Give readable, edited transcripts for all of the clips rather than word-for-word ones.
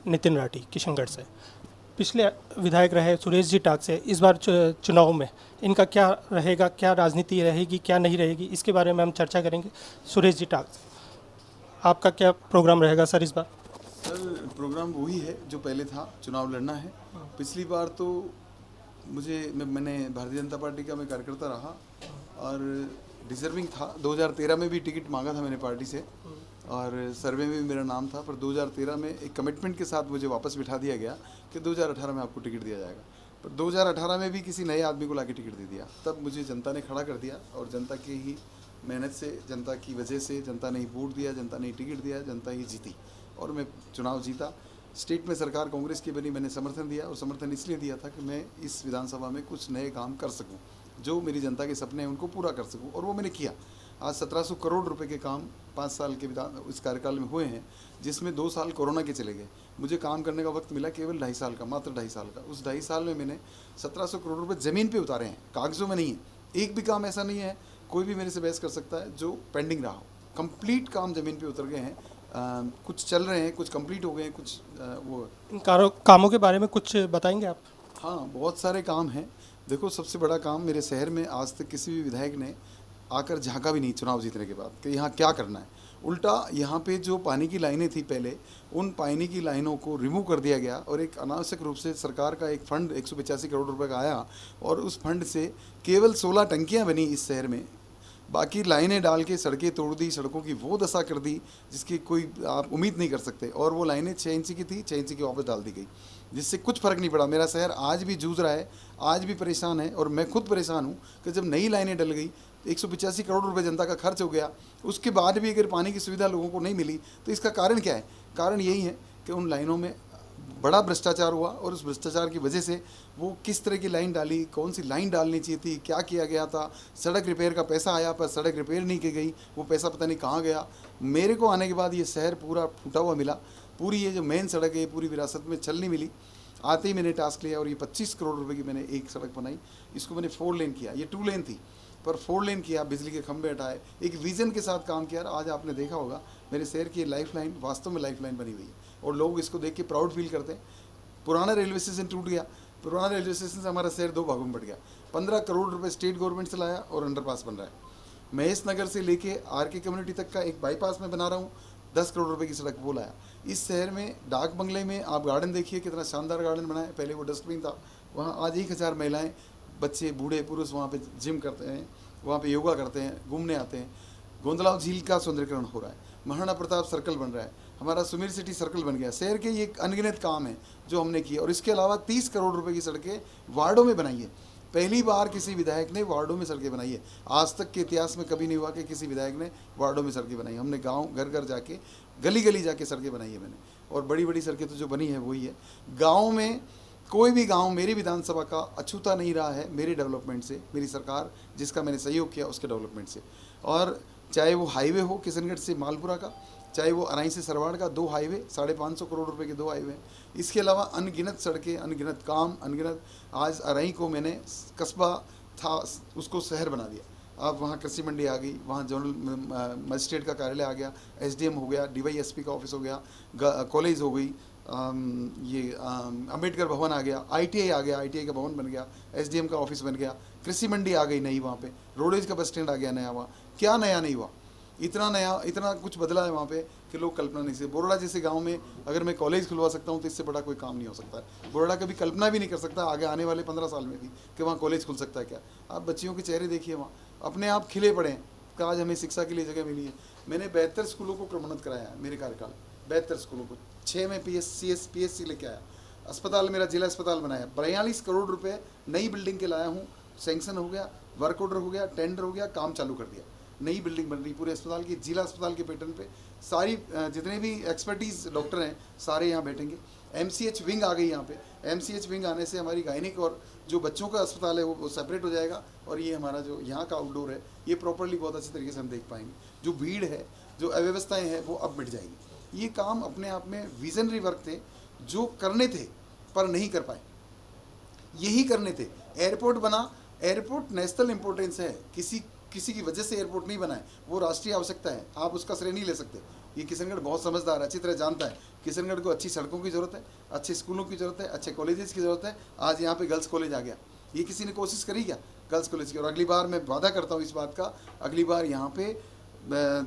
नितिन राठी किशनगढ़ से। पिछले विधायक रहे सुरेश जी टाक से, इस बार चुनाव में इनका क्या रहेगा, क्या राजनीति रहेगी, क्या नहीं रहेगी, इसके बारे में हम चर्चा करेंगे। सुरेश जी टाक, आपका क्या प्रोग्राम रहेगा सर इस बार? सर प्रोग्राम वही है जो पहले था, चुनाव लड़ना है। पिछली बार तो मैंने भारतीय जनता पार्टी का मैं कार्यकर्ता रहा और डिजर्विंग था। 2013 में भी टिकट मांगा था मैंने पार्टी से और सर्वे में भी मेरा नाम था, पर 2013 में एक कमिटमेंट के साथ मुझे वापस बिठा दिया गया कि 2018 में आपको टिकट दिया जाएगा। पर 2018 में भी किसी नए आदमी को लाके टिकट दे दिया। तब मुझे जनता ने खड़ा कर दिया और जनता की ही मेहनत से, जनता की वजह से, जनता ने ही वोट दिया, जनता ने ही टिकट दिया, जनता ही जीती और मैं चुनाव जीता। स्टेट में सरकार कांग्रेस की बनी, मैंने समर्थन दिया और समर्थन इसलिए दिया था कि मैं इस विधानसभा में कुछ नए काम कर सकूं, जो मेरी जनता के सपने हैं उनको पूरा कर सकूं, और वो मैंने किया। आज 1700 करोड़ रुपए के काम 5 साल के इस कार्यकाल में हुए हैं, जिसमें 2 साल कोरोना के चले गए। मुझे काम करने का वक्त मिला केवल 2.5 साल का, मात्र 2.5 साल का। उस 2.5 साल में मैंने 1700 करोड़ रुपए ज़मीन पे उतारे हैं, कागज़ों में नहीं है। एक भी काम ऐसा नहीं है, कोई भी मेरे से बहस कर सकता है, जो पेंडिंग रहा हो। कंप्लीट काम ज़मीन पे उतर गए हैं। कुछ चल रहे हैं, कुछ कंप्लीट हो गए हैं, कुछ वो इन कामों के बारे में कुछ बताएंगे आप? हाँ, बहुत सारे काम हैं। देखो, सबसे बड़ा काम मेरे शहर में आज तक किसी भी विधायक ने आकर झांका भी नहीं चुनाव जीतने के बाद कि यहाँ क्या करना है। उल्टा यहाँ पे जो पानी की लाइनें थी पहले, उन पानी की लाइनों को रिमूव कर दिया गया और एक अनावश्यक रूप से सरकार का एक फ़ंड 185 करोड़ रुपए का आया और उस फंड से केवल 16 टंकियाँ बनी इस शहर में। बाकी लाइनें डाल के सड़कें तोड़ दी, सड़कों की वो दशा कर दी जिसकी कोई आप उम्मीद नहीं कर सकते। और वो लाइनें 6 इंच की थी, 6 इंच की वापस डाल दी गई, जिससे कुछ फ़र्क नहीं पड़ा। मेरा शहर आज भी जूझ रहा है, आज भी परेशान है और मैं खुद परेशान हूँ कि जब नई लाइनें डल गई, 185 करोड़ रुपए जनता का खर्च हो गया, उसके बाद भी अगर पानी की सुविधा लोगों को नहीं मिली तो इसका कारण क्या है? कारण यही है कि उन लाइनों में बड़ा भ्रष्टाचार हुआ और उस भ्रष्टाचार की वजह से वो किस तरह की लाइन डाली, कौन सी लाइन डालनी चाहिए थी, क्या किया गया था। सड़क रिपेयर का पैसा आया पर सड़क रिपेयर नहीं की गई, वो पैसा पता नहीं कहाँ गया। मेरे को आने के बाद ये शहर पूरा फूटा हुआ मिला। पूरी ये जो मेन सड़क है पूरी विरासत में चलनी मिली। आते ही मैंने टास्क लिया और ये 25 करोड़ रुपए की मैंने एक सड़क बनाई। इसको मैंने 4 लेन किया, ये 2 लेन थी पर 4 लेन किया, बिजली के खंभे हटाए, एक विज़न के साथ काम किया। आज आपने देखा होगा मेरे शहर की लाइफ लाइन वास्तव में लाइफ लाइन बनी हुई है और लोग इसको देख के प्राउड फील करते हैं। पुराना रेलवे स्टेशन टूट गया, पुराना रेलवे स्टेशन से हमारा शहर 2 भागों में बट गया। 15 करोड़ रुपए स्टेट गवर्नमेंट से लाया और अंडरपास बन रहा है। महेश नगर से लेके RK कम्युनिटी तक का एक बाईपास में बना रहा हूँ, 10 करोड़ रुपए की सड़क वो लाया। इस शहर में डाक बंगले में आप गार्डन देखिए, कितना शानदार गार्डन बना है। पहले वो डस्टबिन था, वहाँ आज 1000 महिलाएँ, बच्चे, बूढ़े, पुरुष वहाँ पे जिम करते हैं, वहाँ पे योगा करते हैं, घूमने आते हैं। गोंदलाव झील का सौंदर्यीकरण हो रहा है, महाराणा प्रताप सर्कल बन रहा है, हमारा सुमेर सिटी सर्कल बन गया। शहर के ये अनगिनत काम है जो हमने किए और इसके अलावा 30 करोड़ रुपए की सड़कें वार्डों में बनाई है। पहली बार किसी विधायक ने वार्डों में सड़कें बनाई है। आज तक के इतिहास में कभी नहीं हुआ कि किसी विधायक ने वार्डों में सड़कें बनाई। हमने गाँव घर घर जाके, गली गली जाके सड़कें बनाई है मैंने, और बड़ी बड़ी सड़कें तो जो बनी है वही है। गाँव में कोई भी गांव मेरी विधानसभा का अछूता नहीं रहा है मेरे डेवलपमेंट से, मेरी सरकार जिसका मैंने सहयोग किया उसके डेवलपमेंट से। और चाहे वो हाईवे हो किशनगढ़ से मालपुरा का, चाहे वो अराई से सरवाड़ का 2 हाईवे, 550 करोड़ रुपए के 2 हाईवे। इसके अलावा अनगिनत सड़कें, अनगिनत काम, अनगिनत। आज अराई को मैंने कस्बा था उसको शहर बना दिया। अब वहाँ कृषि मंडी आ गई, वहाँ जनरल मजिस्ट्रेट का कार्यालय आ गया, SDM हो गया, DYSP का ऑफिस हो गया, कॉलेज हो गई, अम्बेडकर भवन आ गया, ITI आ गया, ITI का भवन बन गया, SDM का ऑफिस बन गया, कृषि मंडी आ गई नई, वहाँ पे रोडेज का बस स्टैंड आ गया नया। वहाँ क्या नया नहीं हुआ? इतना नया, इतना कुछ बदला है वहाँ पे कि लोग कल्पना नहीं से। बोरड़ा जैसे गांव में अगर मैं कॉलेज खुलवा सकता हूँ तो इससे बड़ा कोई काम नहीं हो सकता है। बोरड़ा कभी कल्पना भी नहीं कर सकता आगे आने वाले 15 साल में भी कि वहाँ कॉलेज खुल सकता है क्या। आप बच्चियों के चेहरे देखिए, वहाँ अपने आप खिले पड़े हैं कि आज हमें शिक्षा के लिए जगह मिली है। मैंने 72 स्कूलों को क्रमोन्नत कराया है मेरे कार्यकाल, 72 स्कूलों को, 6 में PSC लेके आया। अस्पताल मेरा जिला अस्पताल बनाया, 42 करोड़ रुपए नई बिल्डिंग के लाया हूँ। सैंक्शन हो गया, वर्क ऑर्डर हो गया, टेंडर हो गया, काम चालू कर दिया। नई बिल्डिंग बन रही पूरे अस्पताल की, जिला अस्पताल के पैटर्न पे। सारी जितने भी एक्सपर्टीज डॉक्टर हैं सारे यहाँ बैठेंगे। MCH विंग आ गई यहाँ पे। MCH विंग आने से हमारी गायनिक और जो बच्चों का अस्पताल है वो सेपरेट हो जाएगा और ये हमारा जो यहाँ का आउटडोर है ये प्रॉपरली बहुत अच्छे तरीके से हम देख पाएंगे। जो भीड़ है, जो अव्यवस्थाएँ हैं वो अब मिट जाएगी। ये काम अपने आप में विजनरी वर्क थे जो करने थे पर नहीं कर पाए, यही करने थे। एयरपोर्ट बना, एयरपोर्ट नेशनल इंपॉर्टेंस है, किसी की वजह से एयरपोर्ट नहीं बना है, वो राष्ट्रीय आवश्यकता है, आप उसका श्रेय नहीं ले सकते। ये किशनगढ़ बहुत समझदार है, अच्छी तरह जानता है। किशनगढ़ को अच्छी सड़कों की ज़रूरत है, अच्छे स्कूलों की ज़रूरत है, अच्छे कॉलेजेस की ज़रूरत है। आज यहाँ पे गर्ल्स कॉलेज आ गया, ये किसी ने कोशिश करी क्या गर्ल्स कॉलेज की? और अगली बार मैं वादा करता हूँ इस बात का, अगली बार यहाँ पे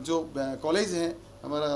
जो कॉलेज है हमारा,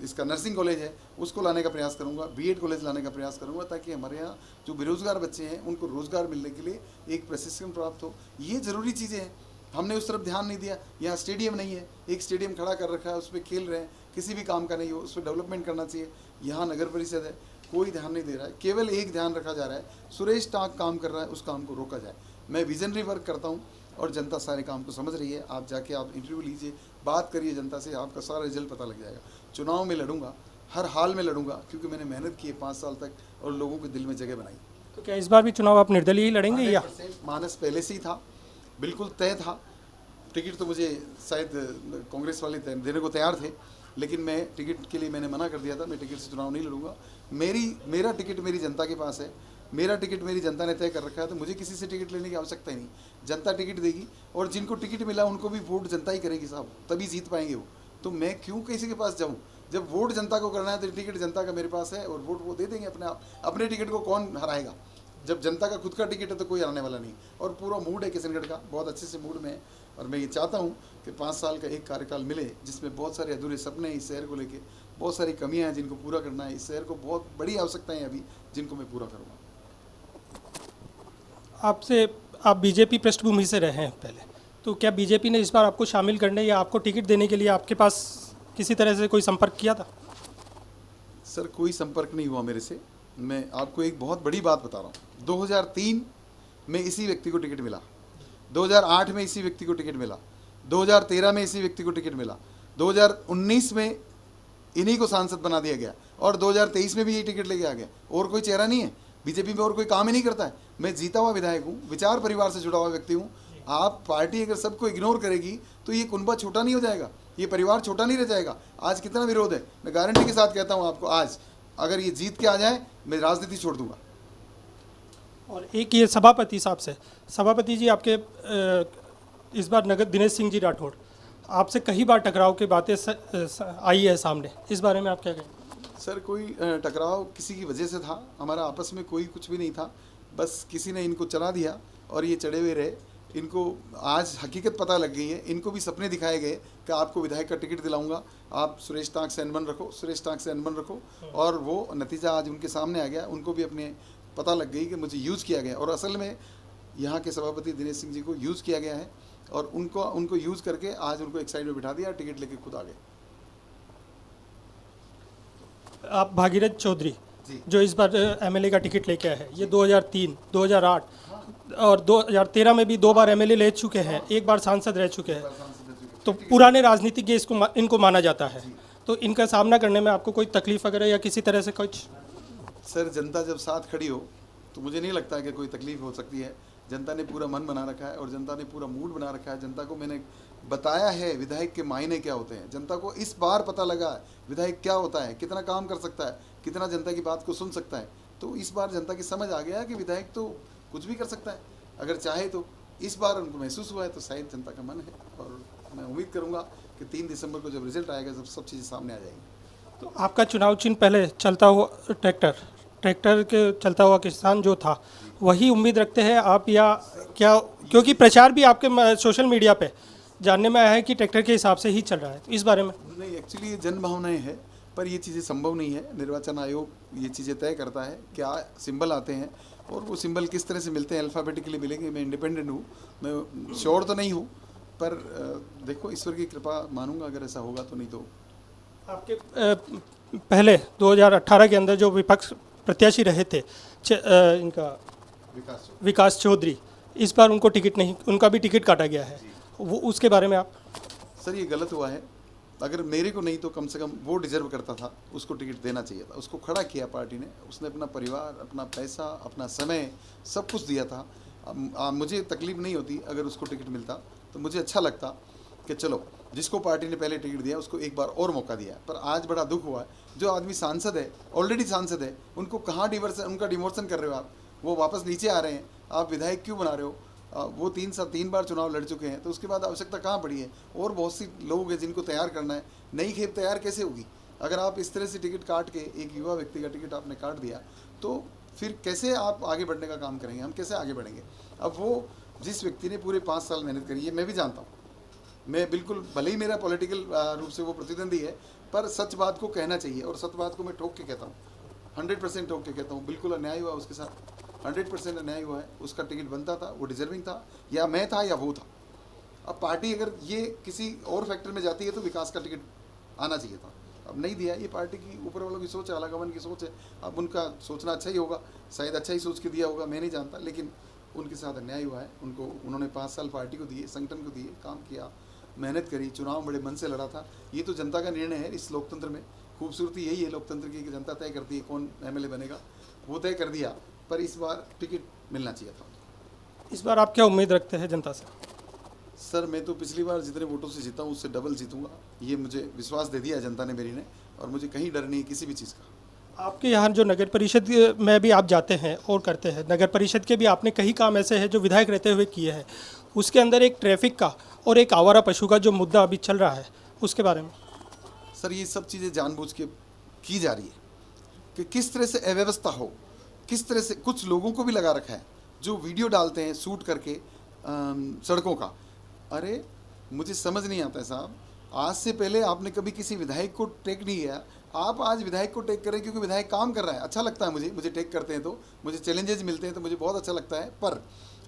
इसका नर्सिंग कॉलेज है, उसको लाने का प्रयास करूँगा, बीएड कॉलेज लाने का प्रयास करूँगा, ताकि हमारे यहाँ जो बेरोज़गार बच्चे हैं उनको रोज़गार मिलने के लिए एक प्रशिक्षण प्राप्त हो। ये ज़रूरी चीज़ें हैं, हमने उस तरफ ध्यान नहीं दिया। यहाँ स्टेडियम नहीं है, एक स्टेडियम खड़ा कर रखा है, उस पर खेल रहे हैं, किसी भी काम का नहीं हो, उस पर डेवलपमेंट करना चाहिए। यहाँ नगर परिषद है, कोई ध्यान नहीं दे रहा है, केवल एक ध्यान रखा जा रहा है, सुरेश टाक काम कर रहा है, उस काम को रोका जाए। मैं विजनरी वर्क करता हूँ और जनता सारे काम को समझ रही है। आप जाके आप इंटरव्यू लीजिए, बात करिए जनता से, आपका सारा रिजल्ट पता लग जाएगा। चुनाव में लड़ूंगा, हर हाल में लड़ूंगा, क्योंकि मैंने मेहनत की है 5 साल तक और लोगों के दिल में जगह बनाई। तो क्या इस बार भी चुनाव आप निर्दलीय ही लड़ेंगे या? मानस पहले से ही था, बिल्कुल तय था। टिकट तो मुझे शायद कांग्रेस वाले देने को तैयार थे, लेकिन मैं टिकट के लिए मैंने मना कर दिया था। मैं टिकट से चुनाव नहीं लड़ूंगा। मेरा टिकट मेरी जनता के पास है, मेरा टिकट मेरी जनता ने तय कर रखा है, तो मुझे किसी से टिकट लेने की आवश्यकता ही नहीं। जनता टिकट देगी और जिनको टिकट मिला उनको भी वोट जनता ही करेगी साहब, तभी जीत पाएंगे वो। तो मैं क्यों किसी के पास जाऊँ? जब वोट जनता को करना है तो टिकट जनता का मेरे पास है और वोट वो दे देंगे अपने आप। अपने टिकट को कौन हराएगा? जब जनता का खुद का टिकट है तो कोई हराने वाला नहीं। और पूरा मूड है किशनगढ़ का, बहुत अच्छे से मूड में है। और मैं ये चाहता हूँ कि 5 साल का एक कार्यकाल मिले, जिसमें बहुत सारे अधूरे सपने हैं इस शहर को लेके, बहुत सारी कमियां हैं जिनको पूरा करना है। इस शहर को बहुत बड़ी आवश्यकताएं हैं अभी, जिनको मैं पूरा करूँगा। आप बीजेपी पृष्ठभूमि से रहे हैं पहले, तो क्या बीजेपी ने इस बार आपको शामिल करने या आपको टिकट देने के लिए आपके पास किसी तरह से कोई संपर्क किया था? सर, कोई संपर्क नहीं हुआ मेरे से। मैं आपको एक बहुत बड़ी बात बता रहा हूँ। 2003 में इसी व्यक्ति को टिकट मिला, 2008 में इसी व्यक्ति को टिकट मिला, 2013 में इसी व्यक्ति को टिकट मिला, 2019 में इन्हीं को सांसद बना दिया गया और 2023 में भी ये टिकट लेके आ गया। और कोई चेहरा नहीं है बीजेपी में, और कोई काम ही नहीं करता है। मैं जीता हुआ विधायक हूँ, विचार परिवार से जुड़ा हुआ व्यक्ति हूँ। आप पार्टी अगर सबको इग्नोर करेगी तो ये कुनबा छोटा नहीं हो जाएगा, ये परिवार छोटा नहीं रह जाएगा। आज कितना विरोध है, मैं गारंटी के साथ कहता हूँ आपको, आज अगर ये जीत के आ जाए मैं राजनीति छोड़ दूंगा। और एक ये सभापति साहब से, सभापति जी आपके इस बार नगर दिनेश सिंह जी राठौड़, आपसे कई बार टकराव की बातें आई है सामने, इस बारे में आप क्या कहें? सर, कोई टकराव किसी की वजह से था, हमारा आपस में कोई कुछ भी नहीं था। बस किसी ने इनको चला दिया और ये चढ़े हुए रहे। इनको आज हकीकत पता लग गई है, इनको भी सपने दिखाए गए कि आपको विधायक का टिकट दिलाऊंगा, आप सुरेश टांक से अनबन रखो, सुरेश टांक से अनबन रखो। और वो नतीजा आज उनके सामने आ गया। उनको भी अपने पता लग गई कि मुझे यूज़ किया गया, और असल में यहाँ के सभापति दिनेश सिंह जी को यूज़ किया गया है और उनको यूज़ करके आज उनको एक साइड में बिठा दिया, टिकट लेके खुद आ गए। आप भागीरथ चौधरी जो इस बार एमएलए का टिकट लेके आए हैं, ये 2003, 2008 और 2013 में भी 2 बार एमएलए ले चुके हैं, 1 बार सांसद रह चुके हैं, तो पुराने राजनीतिज्ञ इनको माना जाता है। तो इनका सामना करने में आपको कोई तकलीफ वगैरह या किसी तरह से कुछ? सर, जनता जब साथ खड़ी हो तो मुझे नहीं लगता कि कोई तकलीफ हो सकती है। जनता ने पूरा मन बना रखा है और जनता ने पूरा मूड बना रखा है। जनता को मैंने बताया है विधायक के मायने क्या होते हैं। जनता को इस बार पता लगा है विधायक क्या होता है, कितना काम कर सकता है, कितना जनता की बात को सुन सकता है। तो इस बार जनता की समझ आ गया कि विधायक तो कुछ भी कर सकता है अगर चाहे तो। इस बार उनको महसूस हुआ है, तो शायद जनता का मन है और मैं उम्मीद करूँगा कि 3 दिसंबर को जब रिजल्ट आएगा सब चीज़ें सामने आ जाएंगी। तो आपका चुनाव चिन्ह पहले चलता हुआ ट्रैक्टर के चलता हुआ किसान जो था, वही उम्मीद रखते हैं आप या क्या? क्योंकि प्रचार भी आपके सोशल मीडिया पे जानने में आया है कि ट्रैक्टर के हिसाब से ही चल रहा है, तो इस बारे में? नहीं, एक्चुअली ये जन भावनाएं हैं, पर ये चीज़ें संभव नहीं है। निर्वाचन आयोग ये चीज़ें तय करता है क्या सिंबल आते हैं और वो सिंबल किस तरह से मिलते हैं, अल्फ़ाबेटिकली मिलेंगे। मैं इंडिपेंडेंट हूँ, मैं श्योर तो नहीं हूँ, पर देखो ईश्वर की कृपा मानूंगा अगर ऐसा होगा तो। नहीं तो आपके पहले 2018 के अंदर जो विपक्ष प्रत्याशी रहे थे इनका विकास चौधरी, इस बार उनको टिकट नहीं, उनका भी टिकट काटा गया है, वो उसके बारे में आप? सर, ये गलत हुआ है। अगर मेरे को नहीं तो कम से कम वो डिजर्व करता था, उसको टिकट देना चाहिए था। उसको खड़ा किया पार्टी ने, उसने अपना परिवार, अपना पैसा, अपना समय सब कुछ दिया था। मुझे तकलीफ नहीं होती अगर उसको टिकट मिलता, तो मुझे अच्छा लगता कि चलो जिसको पार्टी ने पहले टिकट दिया उसको एक बार और मौका दिया। पर आज बड़ा दुख हुआ है, जो आदमी सांसद है, ऑलरेडी सांसद है, उनको कहाँ उनका डिमोशन कर रहे हो आप? वो वापस नीचे आ रहे हैं, आप विधायक क्यों बना रहे हो? वो 3 बार चुनाव लड़ चुके हैं, तो उसके बाद आवश्यकता कहाँ पड़ी है? और बहुत सी लोग हैं जिनको तैयार करना है। नई खेप तैयार कैसे होगी? अगर आप इस तरह से टिकट काट के, एक युवा व्यक्ति का टिकट आपने काट दिया, तो फिर कैसे आप आगे बढ़ने का काम करेंगे? हम कैसे आगे बढ़ेंगे? अब वो जिस व्यक्ति ने पूरे 5 साल मेहनत करी है, मैं भी जानता हूँ, मैं बिल्कुल, भले ही मेरा पॉलिटिकल रूप से वो प्रतिद्वंदी है, पर सच बात को कहना चाहिए, और सच बात को मैं ठोक के कहता हूँ, 100% ठोक के कहता हूँ। बिल्कुल अन्याय हुआ उसके साथ, 100% अन्याय हुआ है। उसका टिकट बनता था, वो डिजर्विंग था, या मैं था या वो था। अब पार्टी अगर ये किसी और फैक्टर में जाती है तो विकास का टिकट आना चाहिए था, अब नहीं दिया। ये पार्टी की ऊपर वालों की सोच है, आलाकमान की सोच है। अब उनका सोचना अच्छा ही होगा, शायद अच्छा ही सोच के दिया होगा, मैं नहीं जानता, लेकिन उनके साथ अन्याय हुआ है। उन्होंने 5 साल पार्टी को दिए, संगठन को दिए, काम किया, मेहनत करी, चुनाव बड़े मन से लड़ा था। ये तो जनता का निर्णय है। इस लोकतंत्र में खूबसूरती यही है लोकतंत्र की, कि जनता तय करती है कौन एमएलए बनेगा, वो तय कर दिया। पर इस बार टिकट मिलना चाहिए था। इस बार आप क्या उम्मीद रखते हैं जनता से? सर, मैं तो पिछली बार जितने वोटों से जीता हूँ उससे डबल जीतूंगा, ये मुझे विश्वास दे दिया है जनता ने मेरी ने, और मुझे कहीं डर नहीं है किसी भी चीज़ का। आपके यहाँ जो नगर परिषद में भी आप जाते हैं और करते हैं, नगर परिषद के भी आपने कई काम ऐसे हैं जो विधायक रहते हुए किए हैं, उसके अंदर एक ट्रैफिक का और एक आवारा पशु का जो मुद्दा अभी चल रहा है, उसके बारे में? सर, ये सब चीज़ें जानबूझ के की जा रही है कि किस तरह से अव्यवस्था हो, किस तरह से। कुछ लोगों को भी लगा रखा है जो वीडियो डालते हैं शूट करके सड़कों का। अरे, मुझे समझ नहीं आता है साहब, आज से पहले आपने कभी किसी विधायक को टेक नहीं किया, आप आज विधायक को टेक करें क्योंकि विधायक काम कर रहा है, अच्छा लगता है मुझे टेक करते हैं तो, मुझे चैलेंजेस मिलते हैं तो मुझे बहुत अच्छा लगता है। पर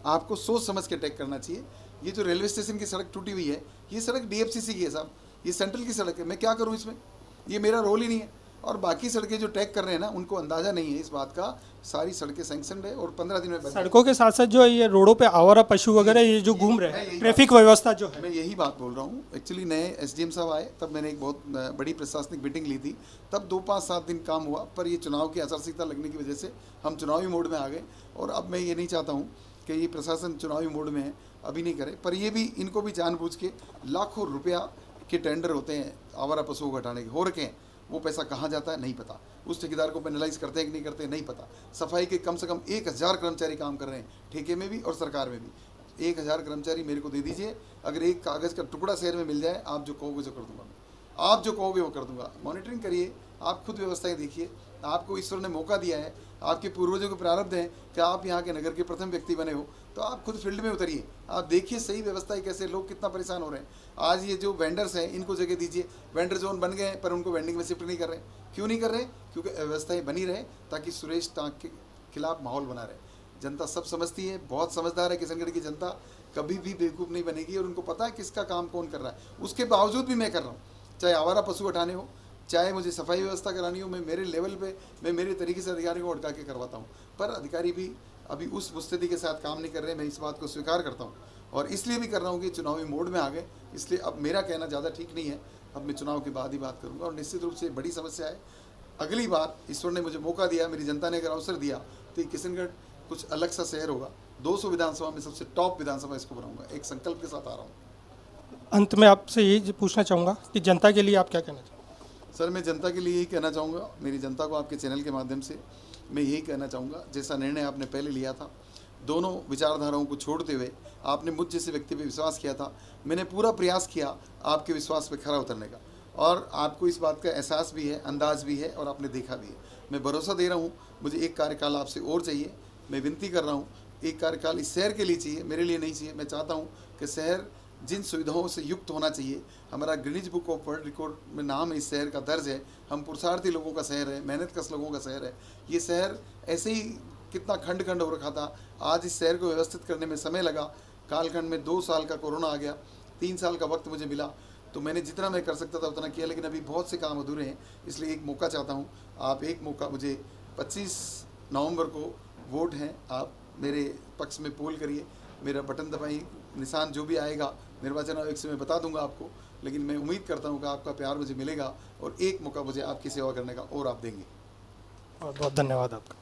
आपको सोच समझ के टेक करना चाहिए। ये जो रेलवे स्टेशन की सड़क टूटी हुई है, ये सड़क डीएफसीसी की है साहब, ये सेंट्रल की सड़क है, मैं क्या करूँ इसमें? ये मेरा रोल ही नहीं है। और बाकी सड़कें जो टैग कर रहे हैं ना, उनको अंदाज़ा नहीं है इस बात का, सारी सड़कें सैंक्शनड है और 15 दिन में बन। सड़कों के साथ साथ जो ये रोडों पे आवारा पशु वगैरह ये जो घूम रहे हैं, ट्रैफिक व्यवस्था जो है, मैं यही बात बोल रहा हूँ। एक्चुअली नए एसडीएम साहब आए तब मैंने एक बहुत बड़ी प्रशासनिक मीटिंग ली थी, तब 2-5-7 दिन काम हुआ, पर ये चुनाव की आचार संहिता लगने की वजह से हम चुनावी मोड में आ गए। और अब मैं ये नहीं चाहता हूँ कि ये प्रशासन चुनावी मोड में है, अभी नहीं करे। पर ये भी, इनको भी जानबूझ के लाखों रुपया के टेंडर होते हैं आवारा पशुओं को हटाने के, हो रखे हैं। वो पैसा कहाँ जाता है नहीं पता, उस ठेकेदार को पेनलाइज करते हैं कि नहीं करते नहीं पता। सफाई के कम से कम 1000 कर्मचारी काम कर रहे हैं, ठेके में भी और सरकार में भी। 1000 कर्मचारी मेरे को दे दीजिए, अगर एक कागज़ का टुकड़ा शहर में मिल जाए, आप जो कहोगे जो कर दूंगा मैं, आप जो कहोगे वो कर दूंगा। मॉनिटरिंग करिए, आप खुद व्यवस्थाएं देखिए। आपको ईश्वर ने मौका दिया है, आपके पूर्वजों के प्रारब्ध हैं कि आप यहाँ के नगर के प्रथम व्यक्ति बने हो, तो आप खुद फील्ड में उतरिए, आप देखिए सही व्यवस्था कैसे, लोग कितना परेशान हो रहे हैं। आज ये जो वेंडर्स हैं इनको जगह दीजिए, वेंडर जोन बन गए हैं पर उनको वेंडिंग में शिफ्ट नहीं कर रहे। क्यों नहीं कर रहे? क्योंकि व्यवस्थाएं बनी रहे, ताकि सुरेश ताक के खिलाफ माहौल बना रहे। जनता सब समझती है, बहुत समझदार है किशनगढ़ की जनता, कभी भी बेवकूफ़ नहीं बनेगी, और उनको पता है किसका काम कौन कर रहा है। उसके बावजूद भी मैं कर रहा हूँ, चाहे आवारा पशु हटाने हो, चाहे मुझे सफाई व्यवस्था करानी हो, मैं मेरे लेवल पे, मैं मेरे तरीके से अधिकारियों को अटका के करवाता हूँ। पर अधिकारी भी अभी उस मुस्तैदी के साथ काम नहीं कर रहे, मैं इस बात को स्वीकार करता हूँ, और इसलिए भी कर रहा हूँ कि चुनावी मोड में आ गए, इसलिए अब मेरा कहना ज़्यादा ठीक नहीं है। अब मैं चुनाव के बाद ही बात करूँगा, और निश्चित रूप से बड़ी समस्या है। अगली बार ईश्वर ने मुझे मौका दिया, मेरी जनता ने अगर अवसर दिया, तो ये किशनगढ़ कुछ अलग सा शहर होगा। 200 विधानसभा में सबसे टॉप विधानसभा इसको बनाऊंगा, एक संकल्प के साथ आ रहा हूँ। अंत में आपसे यही पूछना चाहूँगा कि जनता के लिए आप क्या कहना चाहेंगे? सर, मैं जनता के लिए यही कहना चाहूँगा, मेरी जनता को आपके चैनल के माध्यम से मैं यही कहना चाहूँगा, जैसा निर्णय आपने पहले लिया था, दोनों विचारधाराओं को छोड़ते हुए आपने मुझ जैसे व्यक्ति पे विश्वास किया था, मैंने पूरा प्रयास किया आपके विश्वास पे खरा उतरने का, और आपको इस बात का एहसास भी है, अंदाज भी है, और आपने देखा भी है। मैं भरोसा दे रहा हूँ, मुझे एक कार्यकाल आपसे और चाहिए। मैं विनती कर रहा हूँ, एक कार्यकाल इस शहर के लिए चाहिए, मेरे लिए नहीं चाहिए। मैं चाहता हूँ कि शहर जिन सुविधाओं से युक्त होना चाहिए, हमारा Guinness book of world record में नाम इस शहर का दर्ज है। हम पुरुषार्थी लोगों का शहर है, मेहनतकश लोगों का शहर है। ये शहर ऐसे ही कितना खंड खंड हो रखा था, आज इस शहर को व्यवस्थित करने में समय लगा। कालखंड में 2 साल का कोरोना आ गया, 3 साल का वक्त मुझे मिला, तो मैंने जितना मैं कर सकता था उतना किया, लेकिन अभी बहुत से काम अधूरे हैं। इसलिए एक मौका चाहता हूँ, आप एक मौका मुझे 25 नवंबर को वोट हैं, आप मेरे पक्ष में पोल करिए, मेरा बटन दबाइए, निशान जो भी आएगा निर्वाचन आयोग से मैं बता दूंगा आपको, लेकिन मैं उम्मीद करता हूं कि आपका प्यार मुझे मिलेगा, और एक मौका मुझे आपकी सेवा करने का और आप देंगे। बहुत बहुत धन्यवाद आपका।